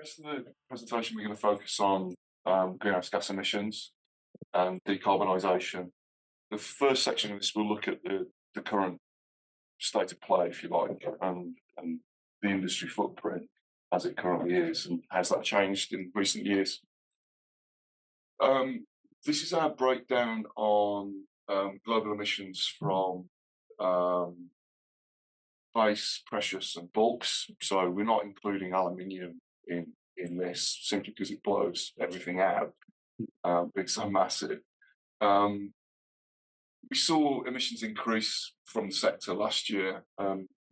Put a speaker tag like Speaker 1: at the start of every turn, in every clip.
Speaker 1: rest of the presentation, we're going to focus on greenhouse gas emissions and decarbonisation. The first section of this will look at the current state of play, if you like, and the industry footprint as it currently is, and has that changed in recent years. This is our breakdown on global emissions from base, precious and bulks. So we're not including aluminium in this simply because it blows everything out. It's so massive. We saw emissions increase from the sector last year.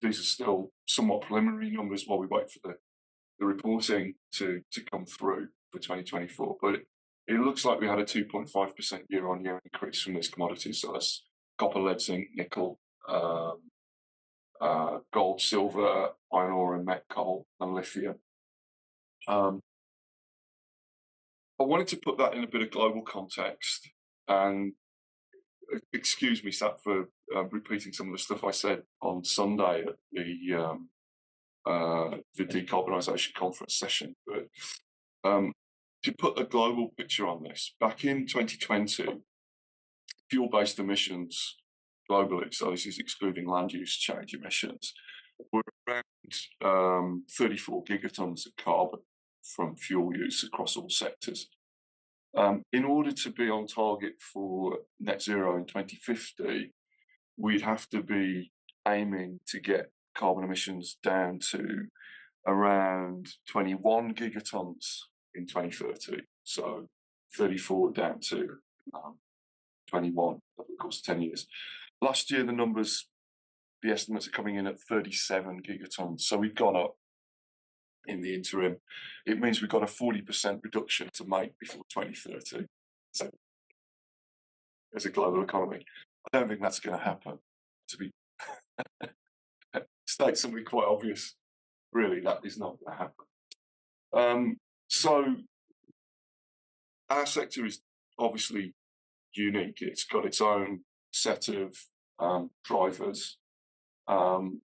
Speaker 1: These are still somewhat preliminary numbers while we wait for the reporting to come through for 2024. But it looks like we had a 2.5% year-on-year increase from these commodities. So that's copper, lead, zinc, nickel, gold, silver, iron ore and met coal and lithium. I wanted to put that in a bit of global context, and excuse me, Sat, for repeating some of the stuff I said on Sunday at the decarbonisation conference session. But to put a global picture on this, back in 2020, fuel-based emissions globally, so this is excluding land use change emissions, were around 34 gigatons of carbon from fuel use across all sectors. In order to be on target for net zero in 2050, we'd have to be aiming to get carbon emissions down to around 21 gigatons in 2030. So 34 down to 21 over the course of 10 years. Last year, the estimates are coming in at 37 gigatons. So we've gone up in the interim. It means we've got a 40% reduction to make before 2030. So as a global economy, I don't think that's going to happen. To be state something quite obvious, really, that is not going to happen. So our sector is obviously unique. It's got its own set of drivers, but on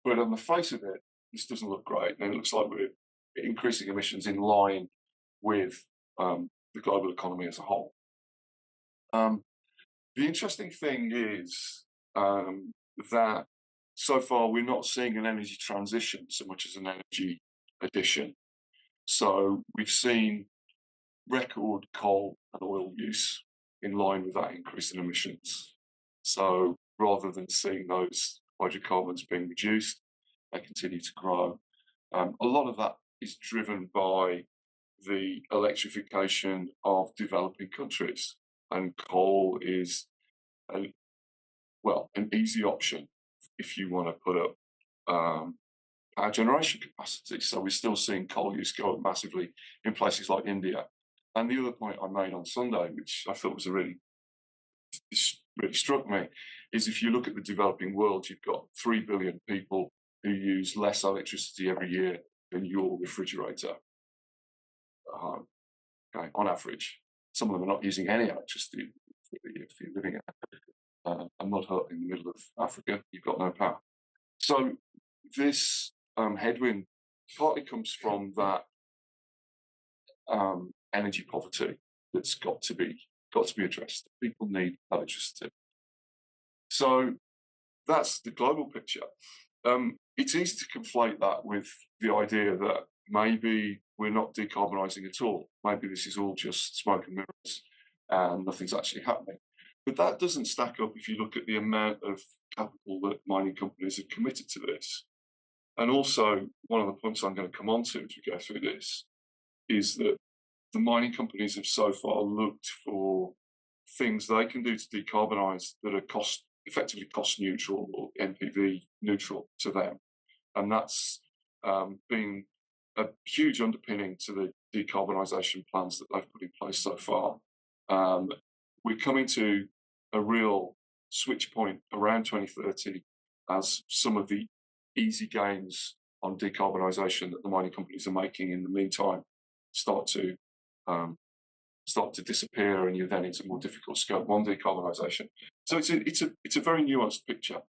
Speaker 1: the face of it, this doesn't look great, and it looks like we're increasing emissions in line with the global economy as a whole. The interesting thing is that so far we're not seeing an energy transition so much as an energy addition. So we've seen record coal and oil use in line with that increase in emissions. So rather than seeing those hydrocarbons being reduced, they continue to grow. A lot of that is driven by the electrification of developing countries, and coal is an easy option if you want to put up power generation capacity. So we're still seeing coal use go up massively in places like India. And the other point I made on Sunday, which I thought was really struck me, is if you look at the developing world, you've got 3 billion people who use less electricity every year than your refrigerator. Okay, on average. Some of them are not using any electricity if you're living in a mud hut in the middle of Africa. You've got no power. So this headwind partly comes from that energy poverty that's got to be addressed. People need electricity. So that's the global picture. It's easy to conflate that with the idea that maybe we're not decarbonising at all. Maybe this is all just smoke and mirrors and nothing's actually happening. But that doesn't stack up if you look at the amount of capital that mining companies have committed to this. And also, one of the points I'm going to come on to as we go through this is that the mining companies have so far looked for things they can do to decarbonise that are effectively cost neutral or NPV neutral to them. And that's been a huge underpinning to the decarbonisation plans that they've put in place so far. We're coming to a real switch point around 2030 as some of the easy gains on decarbonisation that the mining companies are making in the meantime start to disappear, and you're then into more difficult scope 1 decarbonisation. So it's a very nuanced picture.